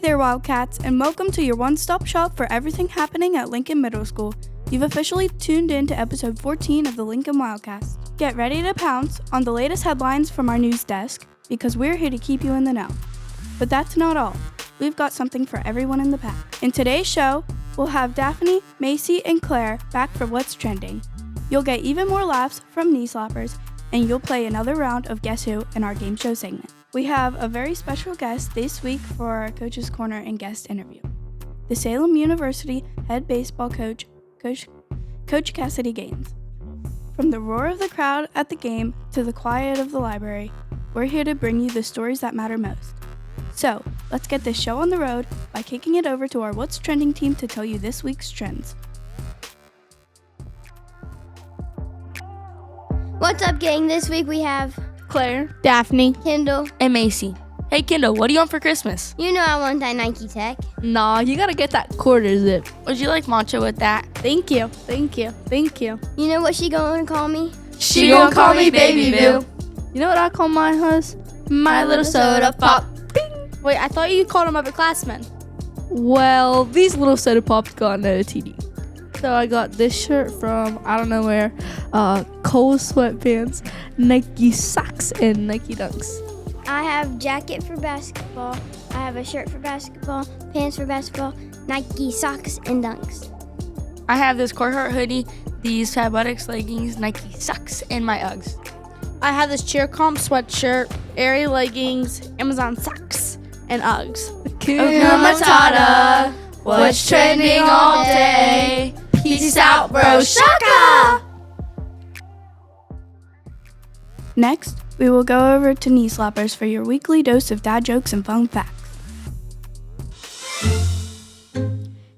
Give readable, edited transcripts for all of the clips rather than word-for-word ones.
there, Wildcats, and welcome to your one-stop shop for everything happening at Lincoln Middle School. You've officially tuned in to episode 14 of the Lincoln WildCAST. Get ready to pounce on the latest headlines from our news desk, because we're here to keep you in the know. But that's not all. We've got something for everyone in the pack. In today's show, we'll have Daphne, Macy, and Claire back for What's Trending. You'll get even more laughs from knee slappers, and you'll play another round of Guess Who in our game show segment. We have a very special guest this week for our Coach's Corner and guest interview. The Salem University head baseball coach, Coach Kassidy Gaines. From the roar of the crowd at the game to the quiet of the library, we're here to bring you the stories that matter most. So, let's get this show on the road by kicking it over to our What's Trending team to tell you this week's trends. What's up, gang? This week we have Claire, Daphne, Kendall, and Macy. Hey Kendall, what do you want for Christmas? You know I want that Nike Tech. Nah, you gotta get that quarter zip. Would you like matcha with that? Thank you. You know what she gonna call me? She gonna call me Baby Boo. You know what I call my hus? My little soda pop. Wait, I thought you called them upperclassmen. Well, these little soda pops got no TD. So I got this shirt from, I don't know where, Cole sweatpants, Nike socks, and Nike dunks. I have jacket for basketball. I have a shirt for basketball, pants for basketball, Nike socks, and dunks. I have this Carhartt hoodie, these Fabatics leggings, Nike socks, and my Uggs. I have this cheer comp sweatshirt, Aerie leggings, Amazon socks, and Uggs. Hakuna Matata, what's trending all day? Peace out, bro, shaka! Next, we will go over to Knee Slappers for your weekly dose of dad jokes and fun facts.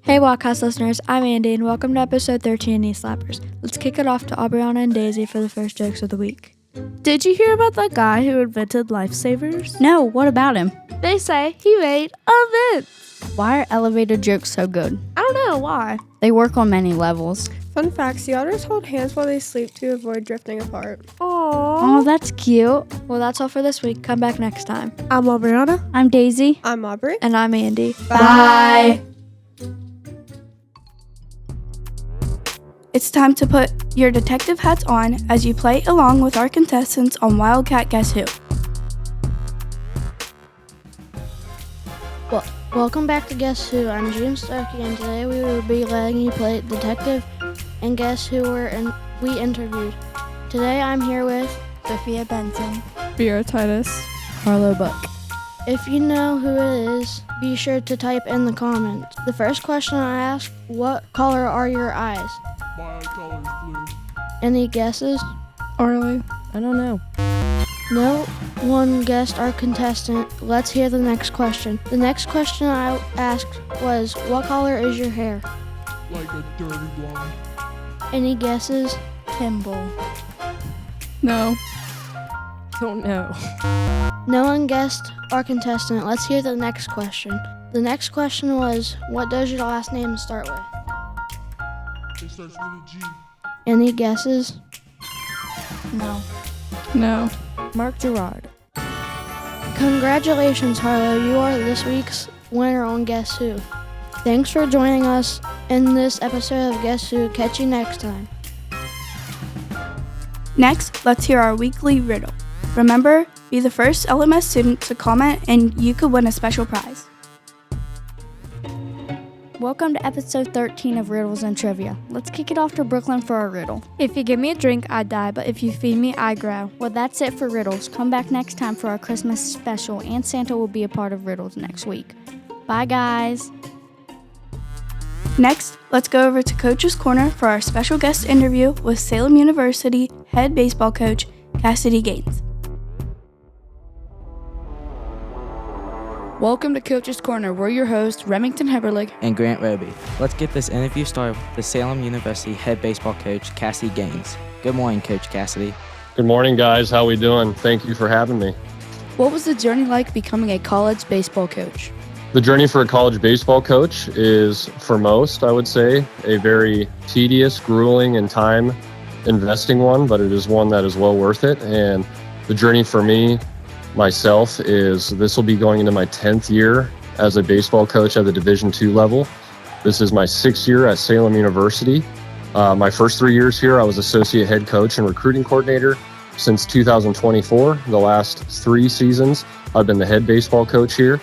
Hey Wildcats listeners, I'm Andy and welcome to episode 13 of Knee Slappers. Let's kick it off to Aubriana and Daisy for the first jokes of the week. Did you hear about that guy who invented lifesavers? No, what about him? They say he made a vent. Why are elevator jokes so good? I don't know why. They work on many levels. Fun fact, sea otters hold hands while they sleep to avoid drifting apart. Oh, that's cute. Well, that's all for this week. Come back next time. I'm Aubriana. I'm Daisy. I'm Aubrey. And I'm Andy. Bye. It's time to put your detective hats on as you play along with our contestants on Wildcat Guess Who. Welcome back to Guess Who. I'm James Starkey, and today we will be letting you play detective and guess who we interviewed. Today I'm here with Sophia Benson. Vera Titus. Harlow Buck. If you know who it is, be sure to type in the comments. The first question I asked, what color are your eyes? My color is blue. Any guesses? Arlie. I don't know. No one guessed our contestant. Let's hear the next question. The next question I asked was, what color is your hair? Like a dirty blonde. Any guesses? Kimball. No. Don't know. No one guessed our contestant. Let's hear the next question. The next question was, what does your last name start with? It starts with a G. Any guesses? No. Mark Gerard. Congratulations, Harlow. You are this week's winner on Guess Who. Thanks for joining us in this episode of Guess Who. Catch you next time. Next, let's hear our weekly riddle. Remember, be the first LMS student to comment and you could win a special prize. Welcome to episode 13 of Riddles and Trivia. Let's kick it off to Brooklyn for a riddle. If you give me a drink, I die, but if you feed me, I grow. Well, that's it for Riddles. Come back next time for our Christmas special, and Santa will be a part of Riddles next week. Bye, guys. Next, let's go over to Coach's Corner for our special guest interview with Salem University head baseball coach, Kassidy Gaines. Welcome to Coach's Corner. We're your hosts, Remington Heberlich and Grant Roby. Let's get this interview started with the Salem University head baseball coach, Kassidy Gaines. Good morning, Coach Kassidy. Good morning, guys. How we doing? Thank you for having me. What was the journey like becoming a college baseball coach? The journey for a college baseball coach is, for most, I would say, a very tedious, grueling, and time investing one, but it is one that is well worth it. And the journey for me, myself, is this will be going into my 10th year as a baseball coach at the Division II level. This is my 6th year at Salem University. My first 3 years here, I was associate head coach and recruiting coordinator. Since 2024, the last 3 seasons, I've been the head baseball coach here.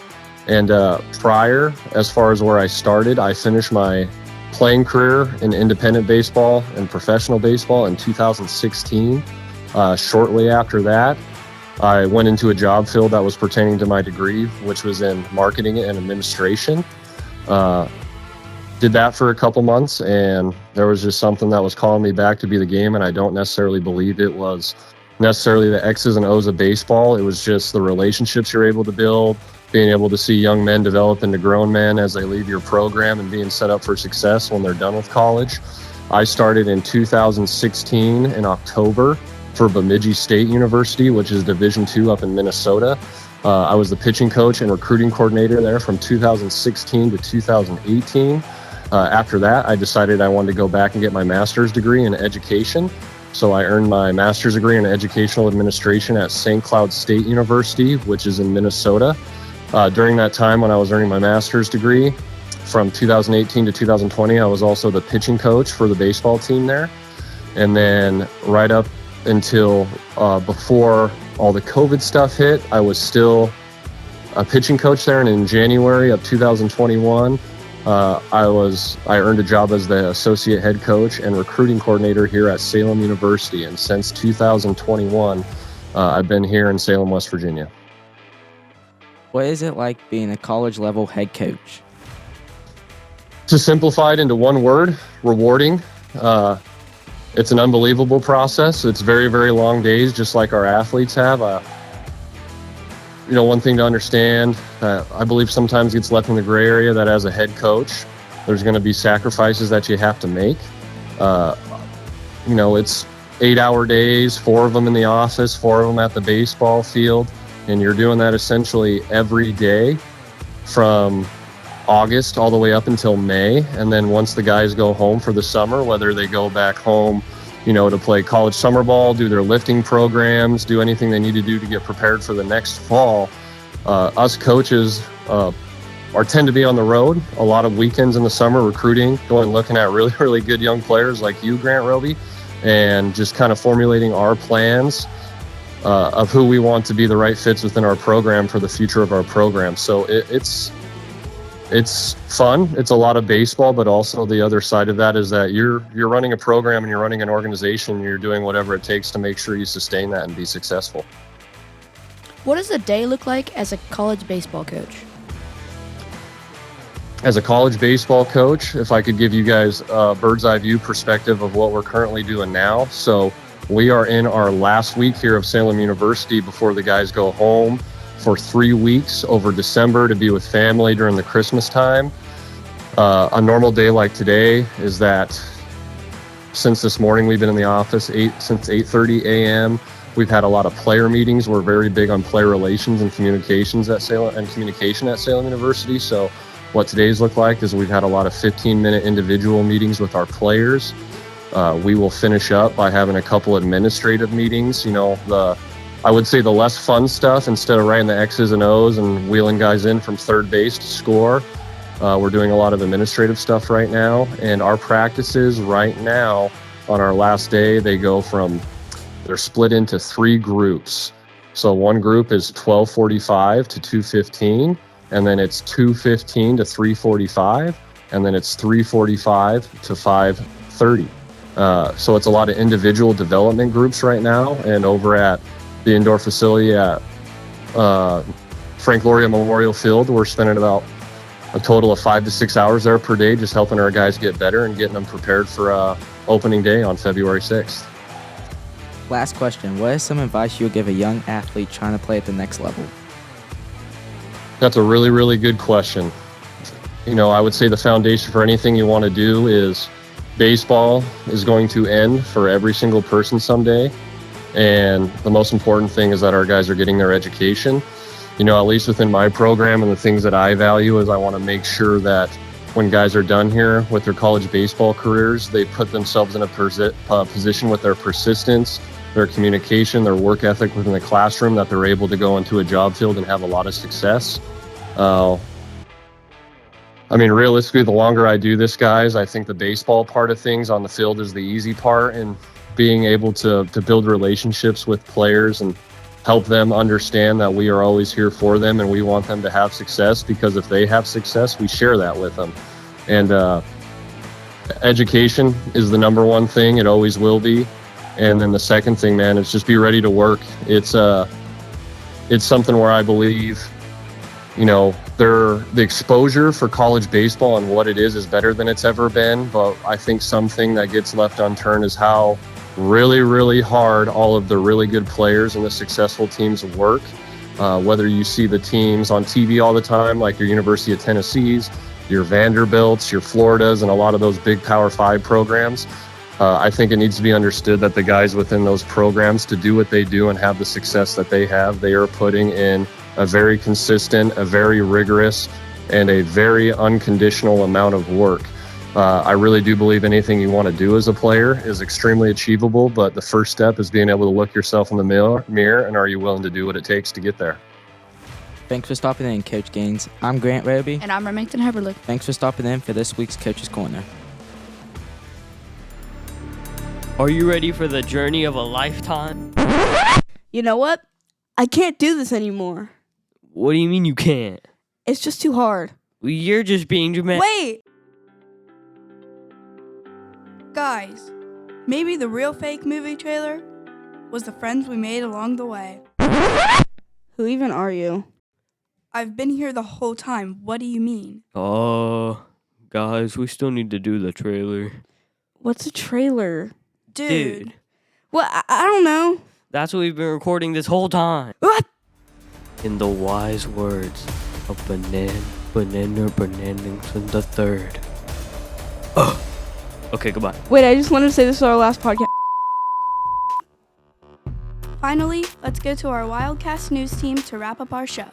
And prior, as far as where I started, I finished my playing career in independent baseball and professional baseball in 2016. Shortly after that, I went into a job field that was pertaining to my degree, which was in marketing and administration. Did that for a couple months, and there was just something that was calling me back to be the game, and I don't necessarily believe it was necessarily the X's and O's of baseball. It was just the relationships you're able to build, being able to see young men develop into grown men as they leave your program and being set up for success when they're done with college. I started in 2016 in October for Bemidji State University, which is Division II up in Minnesota. I was the pitching coach and recruiting coordinator there from 2016 to 2018. After that, I decided I wanted to go back and get my master's degree in education. So I earned my master's degree in educational administration at St. Cloud State University, which is in Minnesota. During that time when I was earning my master's degree, from 2018 to 2020, I was also the pitching coach for the baseball team there. And then right up until before all the COVID stuff hit, I was still a pitching coach there. And in January of 2021, I earned a job as the associate head coach and recruiting coordinator here at Salem University. And since 2021, I've been here in Salem, West Virginia. What is it like being a college level head coach? To simplify it into one word, rewarding. It's an unbelievable process. It's very, very long days, just like our athletes have. One thing to understand, I believe sometimes gets left in the gray area, that as a head coach, there's going to be sacrifices that you have to make. It's 8-hour days, 4 of them in the office, 4 of them at the baseball field, and you're doing that essentially every day from August all the way up until May. And then once the guys go home for the summer, whether they go back home, to play college summer ball, do their lifting programs, do anything they need to do to get prepared for the next fall, us coaches tend to be on the road a lot of weekends in the summer, recruiting, looking at really, really good young players like you, Grant Roby, and just kind of formulating our plans of who we want to be the right fits within our program for the future of our program. So it's fun. It's a lot of baseball, but also the other side of that is that you're running a program and you're running an organization. And you're doing whatever it takes to make sure you sustain that and be successful. What does a day look like as a college baseball coach? As a college baseball coach, if I could give you guys a bird's eye view perspective of what we're currently doing now. So we are in our last week here of Salem University before the guys go home for 3 weeks over December to be with family during the Christmas time. A normal day like today is that since this morning we've been in the office since 8:30 a.m. We've had a lot of player meetings. We're very big on player relations and communication at Salem University. So what today's look like is we've had a lot of 15-minute individual meetings with our players. We will finish up by having a couple administrative meetings. I would say the less fun stuff, instead of writing the X's and O's and wheeling guys in from third base to score, we're doing a lot of administrative stuff right now. And our practices right now on our last day, they're split into 3 groups. So one group is 12:45 to 2:15, and then it's 2:15 to 3:45, and then it's 3:45 to 5:30. So it's a lot of individual development groups right now. And over at the indoor facility at Frank Loria Memorial Field, we're spending about a total of 5 to 6 hours there per day, just helping our guys get better and getting them prepared for opening day on February 6th. Last question. What is some advice you would give a young athlete trying to play at the next level? That's a really, really good question. I would say the foundation for anything you want to do is baseball is going to end for every single person someday. And the most important thing is that our guys are getting their education. At least within my program, and the things that I value is I want to make sure that when guys are done here with their college baseball careers, they put themselves in a position with their persistence, their communication, their work ethic within the classroom, that they're able to go into a job field and have a lot of success. I mean, realistically, the longer I do this, guys, I think the baseball part of things on the field is the easy part, and being able to build relationships with players and help them understand that we are always here for them and we want them to have success, because if they have success, we share that with them. And education is the number one thing. It always will be. And then the second thing, man, is just be ready to work. It's something where I believe, you know, the exposure for college baseball and what it is better than it's ever been. But I think something that gets left unturned is how really, really hard all of the really good players and the successful teams work. Whether you see the teams on TV all the time, like your University of Tennessee's, your Vanderbilts, your Floridas, and a lot of those big Power 5 programs. I think it needs to be understood that the guys within those programs, to do what they do and have the success that they have, they are putting in a very consistent, a very rigorous, and a very unconditional amount of work. I really do believe anything you want to do as a player is extremely achievable, but the first step is being able to look yourself in the mirror, and are you willing to do what it takes to get there? Thanks for stopping in, Coach Gaines. I'm Grant Roby. And I'm Remington Heberlich. Thanks for stopping in for this week's Coach's Corner. Are you ready for the journey of a lifetime? You know what? I can't do this anymore. What do you mean you can't? It's just too hard. Well, you're just being dramatic. Wait! Guys, maybe the real fake movie trailer was the friends we made along the way. Who even are you? I've been here the whole time. What do you mean? Guys, we still need to do the trailer. What's a trailer? Dude. Well, I don't know. That's what we've been recording this whole time. What? In the wise words of Banana Bernardington III. Okay, goodbye. Wait, I just wanted to say this is our last podcast. Finally, let's go to our Wildcats news team to wrap up our show.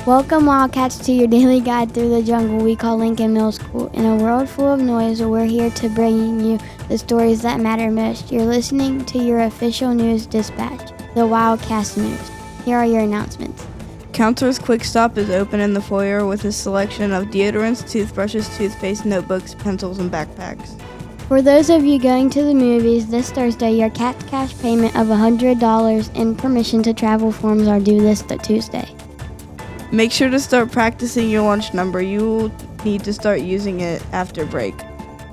Welcome, Wildcats, to your daily guide through the jungle we call Lincoln Middle School. In a world full of noise, we're here to bring you the stories that matter most. You're listening to your official news dispatch, the WildCast News. Here are your announcements. Counselor's Quick Stop is open in the foyer with a selection of deodorants, toothbrushes, toothpaste, notebooks, pencils, and backpacks. For those of you going to the movies this Thursday, your Cat's Cash payment of $100 and permission to travel forms are due this Tuesday. Make sure to start practicing your lunch number. You will need to start using it after break.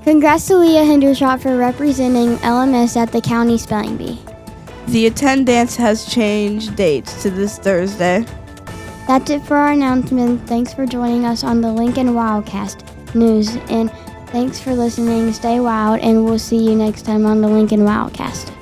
Congrats to Leah Hendershot for representing LMS at the County Spelling Bee. The attendance has changed dates to this Thursday. That's it for our announcement. Thanks for joining us on the Lincoln WildCast News, and thanks for listening. Stay wild, and we'll see you next time on the Lincoln WildCast.